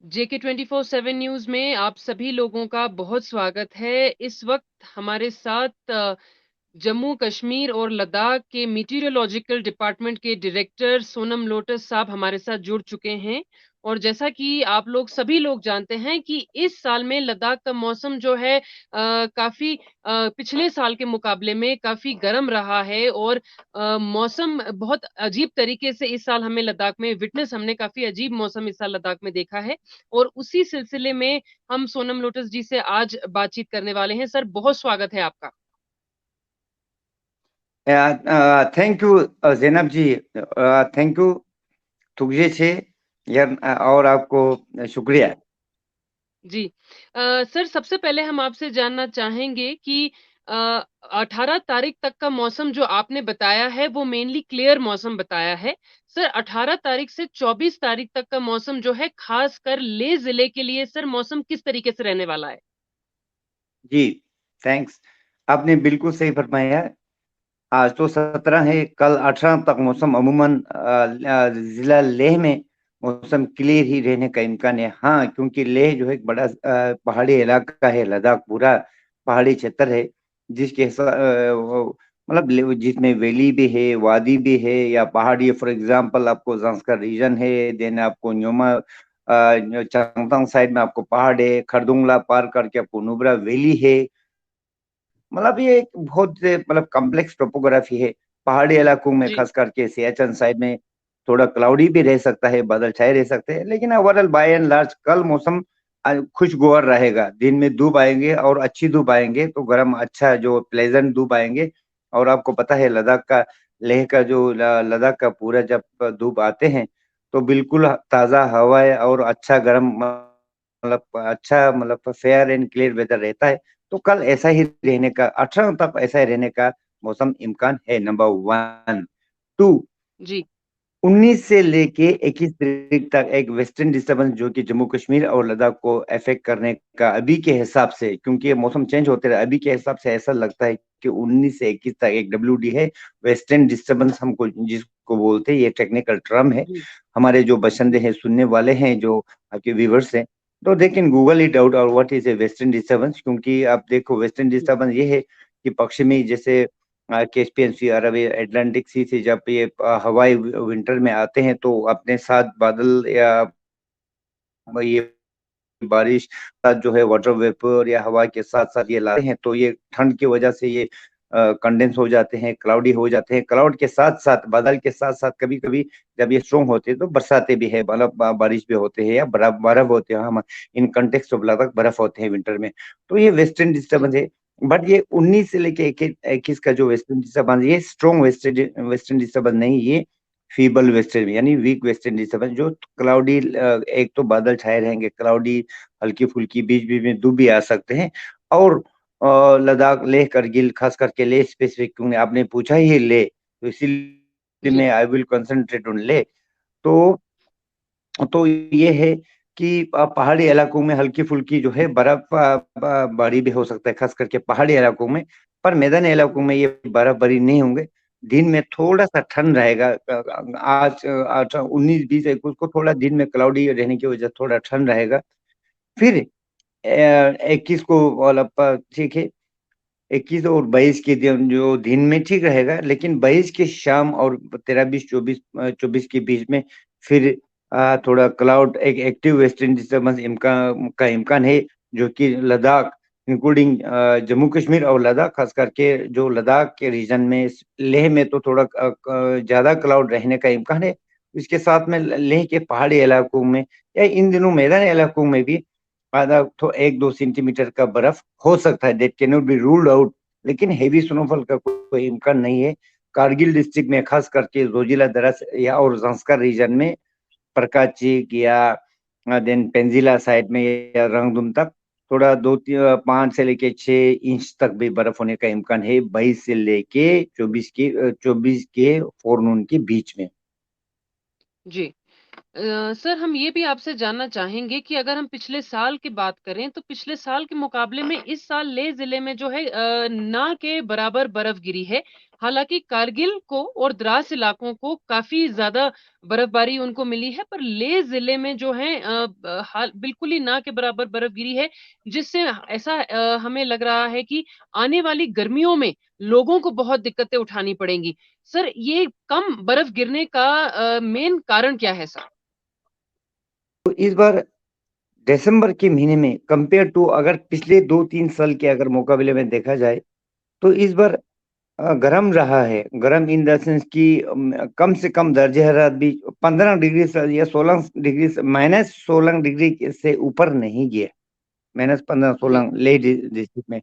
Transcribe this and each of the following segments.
जेके 24/7 news में आप सभी लोगों का बहुत स्वागत है। इस वक़्त हमारे साथ जम्मू कश्मीर और लद्दाख के मीटीरियोलॉजिकल डिपार्टमेंट के डायरेक्टर सोनम लोटस साहब हमारे साथ जुड़ चुके हैं। और जैसा कि आप लोग सभी लोग जानते हैं कि इस साल में लद्दाख का मौसम जो है काफ़ी पिछले साल के मुकाबले में काफ़ी गर्म रहा है और मौसम बहुत अजीब तरीके से इस साल हमें लद्दाख में हमने काफ़ी अजीब मौसम इस साल लद्दाख में देखा है। और उसी सिलसिले में हम सोनम लोटस जी से आज बातचीत करने वाले हैं। सर, बहुत स्वागत है आपका। Thank you Zainab ji. Thank you तुझे से यार, और आपको शुक्रिया। जी। सर, सबसे पहले हम आपसे जानना चाहेंगे कि अ, 18 तारीख तक का मौसम जो आपने बताया है वो मेनली क्लियर मौसम बताया है। सर, 18 तारीख से 24 तारीख तक का मौसम जो है खासकर लेह ज़िले के लिए सर मौसम किस तरीके से रहने वाला है? जी, थैंक्स। आपने बिल्कुल सही फरमाया। आज तो 17 है, कल 18 तक मौसम अमूमन जिला लेह में मौसम क्लियर ही रहने का इम्कान है। हाँ, क्योंकि लेह जो है एक बड़ा पहाड़ी इलाका है। लद्दाख पूरा पहाड़ी क्षेत्र है, जिसके मतलब जिसमें वैली भी है, वादी भी है या पहाड़ी। फॉर एग्जांपल आपको जांस्कर रीजन है, देन आपको न्योमा चांगथांग साइड में आपको पहाड़ है, खरदुंगला पार करके आपको नुब्रा वैली है। मतलब ये एक बहुत मतलब कॉम्प्लेक्स टोपोग्राफी है। पहाड़ी इलाकों में जी। खास करके सियाचन साइड में थोड़ा क्लाउडी भी रह सकता है, बादल छाए रह सकते हैं, लेकिन ओवरऑल बाय एंड लार्ज कल मौसम खुशगवार रहेगा। दिन में धूप आएंगे और अच्छी धूप आएंगे तो गर्म अच्छा जो प्लेजेंट धूप आएंगे। और आपको पता है लद्दाख का, लेह का जो लद्दाख का पूरा जब धूप आते हैं तो बिल्कुल ताजा हवाएं और अच्छा गर्म मतलब अच्छा मतलब फेयर एंड क्लियर वेदर रहता है। तो कल ऐसा ही रहने का, 18 तक ऐसा ही रहने का मौसम इम्कान है। Number one. टू, जी। 19 से लेके 21 तारीख तक एक वेस्टर्न डिस्टर्बेंस जो कि जम्मू कश्मीर और लद्दाख को अफेक्ट करने का अभी के हिसाब से, क्योंकि ये मौसम चेंज होते रहे, अभी के हिसाब से ऐसा लगता है कि 19 से 21 तक एक डब्ल्यू डी है। वेस्टर्न डिस्टर्बेंस हमको जिसको बोलते हैं, ये टेक्निकल टर्म है। जी। हमारे जो बशिंदे हैं, सुनने वाले हैं, जो आपके व्यूवर्स हैं, तो they can Google it out और what is a western disturbance. क्योंकि आप देखो वेस्टर्न जी। डिस्टर्बेंस ये है कि पश्चिमी जैसे कैस्पियन सी, अरब अटलांटिक सी से जब ये हवाई विंटर में आते हैं तो अपने साथ बादल या ये बारिश साथ जो है वाटर वेपर या हवा के साथ साथ ये लाते हैं, तो ये ठंड की वजह से ये कंडेंस हो जाते हैं, क्लाउडी हो जाते हैं। क्लाउड के साथ साथ बादल के साथ साथ कभी कभी जब ये स्ट्रोंग होते हैं तो बरसातें भी है, मतलब बारिश भी होते हैं या बर्फ बर्फ होते हैं। हम इन कंटेक्स्ट ऑफ लद्दाख बर्फ होते हैं विंटर में। तो ये वेस्टर्न जी। डिस्टर्बेंस है। बट ये 19 से लेके 21 का जो वेस्टर्न डिस्टर्बेंस, ये स्ट्रॉन्ग वेस्टर्न वेस्टर्न डिस्टर्बेंस नहीं, ये फीबल वेस्टर्न यानी वीक वेस्टर्न डिस्टर्बेंस। जो क्लाउडी, एक तो बादल छाए रहेंगे, क्लाउडी, हल्की फुल्की, बीच बीच में धूप भी आ सकते हैं। और लद्दाख, लेह, करगिल, खास करके लेह स्पेसिफिक, क्योंकि आपने पूछा ही है लेह, तो इसीलिए जी। मैं I will concentrate on Leh. तो ये है कि पहाड़ी इलाकों में हल्की फुल्की जो है बर्फ बारी भी हो सकता है, खास करके पहाड़ी इलाकों में। पर मैदानी इलाकों में ये बर्फबारी नहीं होंगे। दिन में थोड़ा सा ठंड रहेगा। आज 19, 20, 21 को थोड़ा दिन में क्लाउडी रहने की वजह से थोड़ा ठंड रहेगा। फिर 21 को मतलब ठीक है, 21 और 22 के दिन जो दिन में ठीक रहेगा, लेकिन 22 के शाम और 13, 20, 24, 24 के बीच में फिर थोड़ा क्लाउड, एक एक्टिव वेस्टर्न डिस्टर्बेंस इम्कान है, जो कि लद्दाख इंक्लूडिंग जम्मू कश्मीर और लद्दाख, खास करके जो लद्दाख के रीजन में, लेह में तो थोड़ा ज्यादा क्लाउड रहने का इम्कान है। इसके साथ में लेह के पहाड़ी इलाकों में या इन दिनों मैदानी इलाकों में भी आधा तो 1-2 सेंटीमीटर का बर्फ हो सकता है, that can not be ruled out. लेकिन हेवी स्नोफॉल का कोई इम्कान नहीं है। कारगिल डिस्ट्रिक्ट में खास करके जोजिला दरस या और जंस्कर रीजन में, प्रकाशिक या देन पेंजिला साइड में या रंगदुम तक थोड़ा 5 से लेके 6 इंच तक भी बर्फ होने का इम्कान है, 22 से लेके 24 के फोरनून के बीच में। जी। सर, हम ये भी आपसे जानना चाहेंगे कि अगर हम पिछले साल की बात करें तो पिछले साल के मुकाबले में इस साल लेह ज़िले में जो है ना के बराबर बर्फ गिरी है। हालांकि कारगिल को और द्रास इलाकों को काफी ज्यादा बर्फबारी उनको मिली है, पर लेह जिले में जो है हाल बिल्कुल ही ना के बराबर बर्फ गिरी है, जिससे ऐसा हमें लग रहा है कि आने वाली गर्मियों में लोगों को बहुत दिक्कतें उठानी पड़ेंगी। सर, ये कम बर्फ गिरने का मेन कारण क्या है सर? तो इस बार दिसंबर के महीने में कंपेयर टू अगर पिछले 2-3 साल के अगर मुकाबले में देखा जाए, तो इस बार गर्म रहा है। गर्म इन द सेंस कि कम से कम दर्जे हरारत भी 15 डिग्री से या 16 डिग्री से -16 डिग्री से ऊपर नहीं गया। -15 जी 16 ले डिस्ट्रिक्ट में,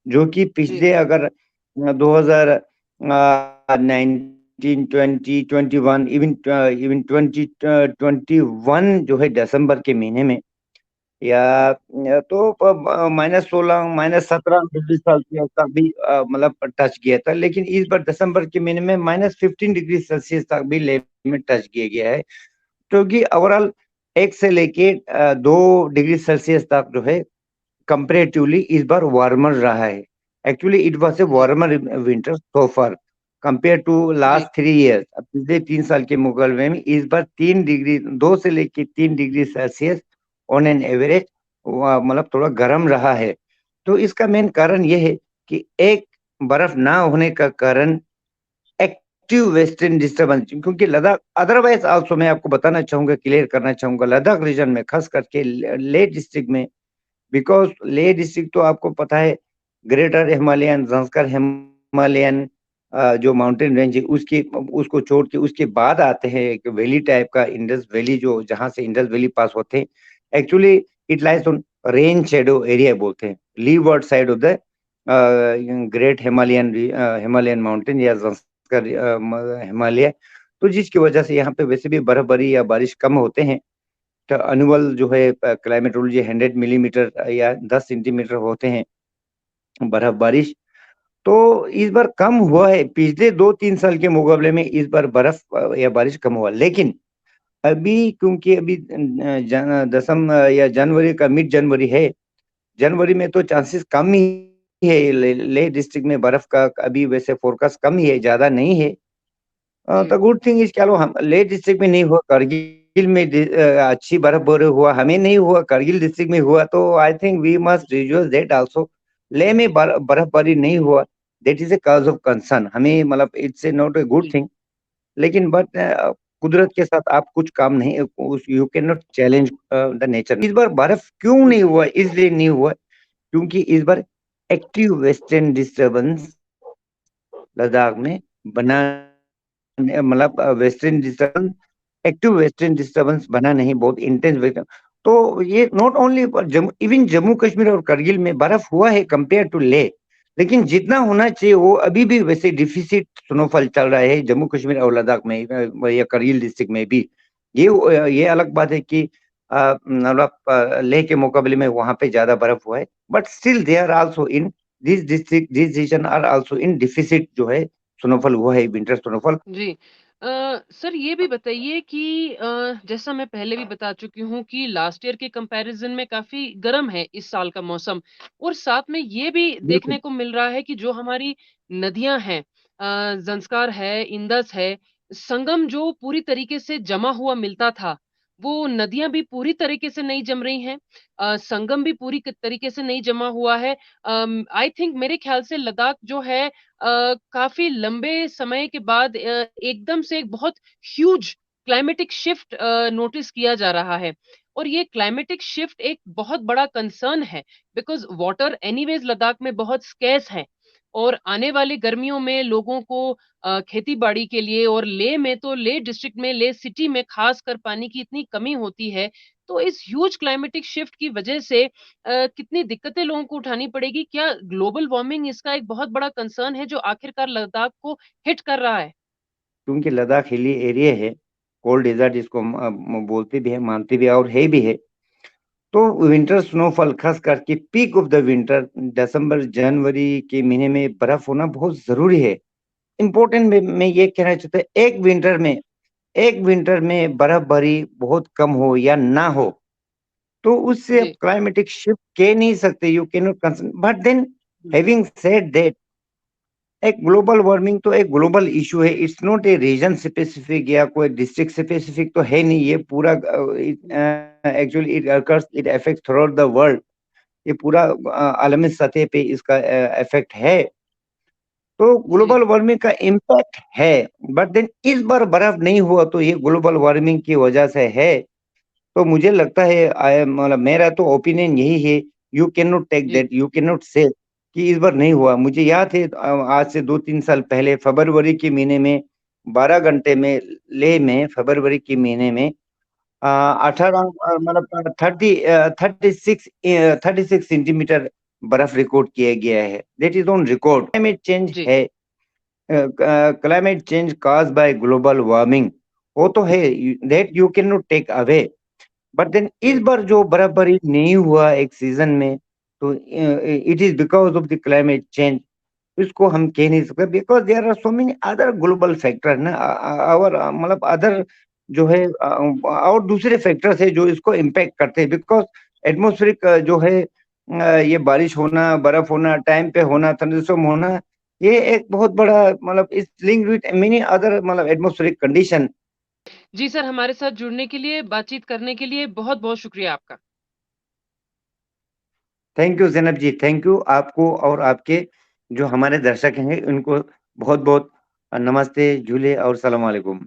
जो कि जी पिछले अगर 2019 2021 इवन इवन 2021 जो है दिसंबर के महीने में या तो -16 -17 डिग्री सेल्सियस तक भी मतलब टच किया था, लेकिन इस बार दिसंबर के महीने में -15 डिग्री सेल्सियस तक भी लेव में टच किया गया है, क्योंकि ओवरऑल 1 से लेके 2 डिग्री सेल्सियस तक जो है कंपेरेटिवली इस बार वार्मर रहा है। Actually it was a the warmer winter so far compare to the last 3 years. पिछले 3 साल के मुकाबले में इस बार 3 डिग्री 2 से लेके 3 degree Celsius on an average मतलब थोड़ा गर्म रहा है। तो इसका मेन कारण यह है कि एक बर्फ ना होने का कारण एक्टिव वेस्टर्न डिस्टर्बेंस, क्योंकि लद्दाख अदरवाइज आल्सो मैं आपको बताना चाहूंगा, क्लियर करना चाहूंगा, लद्दाख रीजन में खास करके लेह डिस्ट्रिक्ट में, बिकॉज लेह डिस्ट्रिक्ट तो आपको पता है ग्रेटर हिमालयन जंस्कर हिमालयन जो माउंटेन रेंज है उसकी उसको छोड़ के उसके बाद आते हैं एक वैली टाइप का इंडस वैली, जो जहां से इंडस वैली पास होते हैं। Actually it lies on rain shadow area बोलते हैं, levered side of the great Himalayan mountain या जंस्कर हिमालय। तो जिसकी वजह से यहाँ पे वैसे भी बर्फबारी या बारिश कम होते हैं। तो एनुअल जो है क्लाइमेटोलॉजी 100 मिलीमीटर या 10 सेंटीमीटर होते हैं बर्फ बारिश। तो इस बार कम हुआ है, पिछले 2-3 साल के मुकाबले में इस बार बर्फ या बारिश कम हुआ, लेकिन अभी क्योंकि अभी या जनवरी का मिड जनवरी है, जनवरी में तो चांसेस कम ही है लेह डिस्ट्रिक्ट में बर्फ का, अभी वैसे फोरकास्ट कम ही है, ज्यादा नहीं है। जी द गुड थिंग इज चलो हम लेह डिस्ट्रिक्ट में नहीं हुआ, करगिल में अच्छी बर्फबारी हुआ, हमें नहीं हुआ, करगिल डिस्ट्रिक्ट में हुआ, तो I think we must rejoice that also. Leh में बर्फबारी नहीं हुआ, that is a cause of concern हमें, मतलब it's a not a good the thing. लेकिन बट कुदरत के साथ आप कुछ काम नहीं, you can not challenge the nature. इस बार बर्फ क्यों नहीं हुआ, इसलिए नहीं हुआ क्योंकि इस बार एक्टिव वेस्टर्न डिस्टर्बेंस लद्दाख में बना, मतलब western disturbance, active western disturbance बना नहीं, बहुत इंटेंस वेस्टर्न। तो ये not only even Jammu Kashmir और करगिल में बर्फ हुआ है कंपेयर टू ले, लेकिन जितना होना चाहिए वो अभी भी वैसे डिफिसिट स्नोफॉल चल रहा है जम्मू कश्मीर और लद्दाख में या करगिल डिस्ट्रिक्ट में भी। ये अलग बात है कि मतलब लेह के मुकाबले में वहां पे ज्यादा बर्फ हुआ है, but still they are also in this district, this region are also in deficit जो है स्नोफॉल हुआ है, विंटर स्नोफॉल। जी सर, ये भी बताइए कि जैसा मैं पहले भी बता चुकी हूँ कि लास्ट ईयर के कंपैरिजन में काफी गर्म है इस साल का मौसम, और साथ में ये भी बिल्कुल। देखने को मिल रहा है कि जो हमारी नदियां हैं, जंस्कार है, इंदस है, संगम जो पूरी तरीके से जमा हुआ मिलता था, वो नदियां भी पूरी तरीके से नहीं जम रही हैं। संगम भी पूरी तरीके से नहीं जमा हुआ है। आई थिंक मेरे ख्याल से लद्दाख जो है काफी लंबे समय के बाद एकदम से एक बहुत ह्यूज क्लाइमेटिक शिफ्ट नोटिस किया जा रहा है, और ये क्लाइमेटिक शिफ्ट एक बहुत बड़ा कंसर्न है, बिकॉज वाटर एनीवेज लद्दाख में बहुत स्केर्स है, और आने वाली गर्मियों में लोगों को खेती बाड़ी के लिए, और लेह में तो लेह डिस्ट्रिक्ट में, लेह सिटी में खासकर पानी की इतनी कमी होती है। तो इस ह्यूज क्लाइमेटिक शिफ्ट की वजह से कितनी दिक्कतें लोगों को उठानी पड़ेगी? क्या ग्लोबल वार्मिंग इसका एक बहुत बड़ा कंसर्न है जो आखिरकार लद्दाख को हिट कर रहा है? क्योंकि लद्दाख हिली एरिया है, कोल्ड डेजर्ट जिसको बोलते भी है, मानते भी है और है भी है। तो विंटर स्नोफॉल खास करके पीक ऑफ द विंटर दिसंबर जनवरी के महीने में बर्फ होना बहुत जरूरी है। इम्पोर्टेंट मैं ये कहना चाहता हूँ, एक विंटर में बर्फबारी बहुत कम हो या ना हो, तो उससे आप जी क्लाइमेटिक शिफ्ट कह नहीं सकते, you can not concern, but then having said that, एक ग्लोबल वार्मिंग तो एक ग्लोबल इशू है, it's not a region specific या कोई डिस्ट्रिक्ट स्पेसिफिक तो है नहीं, ये पूरा actually it occurs, it affect through the world, ये पूरा आलमी सतह पे इसका इफेक्ट है। तो जी, ग्लोबल वार्मिंग का इम्पैक्ट है, बट देन इस बार बर्फ नहीं हुआ तो ये ग्लोबल वार्मिंग की वजह से है। तो मुझे लगता है मतलब मेरा तो ओपिनियन यही है, you can not take the, that, you can not say कि इस बार नहीं हुआ। मुझे याद है आज से 2-3 साल पहले फरवरी के महीने में 12 घंटे में लेह में फरवरी के महीने में 18 मतलब 36 सेंटीमीटर बर्फ रिकॉर्ड किया गया है, that is on record. Climate change जी, है, climate change cause by global warming, वो तो है, that you can not take away. But then इस जी, बार जो बर्फबारी नहीं हुआ एक सीजन में, तो it is because of the climate change. इसको हम कह नहीं सकते, because there are so many other global factor ना, और मतलब अदर जो है और दूसरे फैक्टर्स है जो इसको इम्पैक्ट करते हैं, बिकॉज एटमोस्फेरिक जो है ये बारिश होना, बर्फ होना, टाइम पे होना, थंडरस्टॉर्म होना, ये एक बहुत बड़ा मतलब इस लिंक विद मेनी अदर मतलब एटमोस्फेरिक कंडीशन। जी सर, हमारे साथ जुड़ने के लिए, बातचीत करने के लिए बहुत-बहुत शुक्रिया आपका। Thank you Zainab ji, thank you आपको, और आपके जो हमारे दर्शक हैं उनको बहुत बहुत नमस्ते, झूले और सलाम वालेकुम।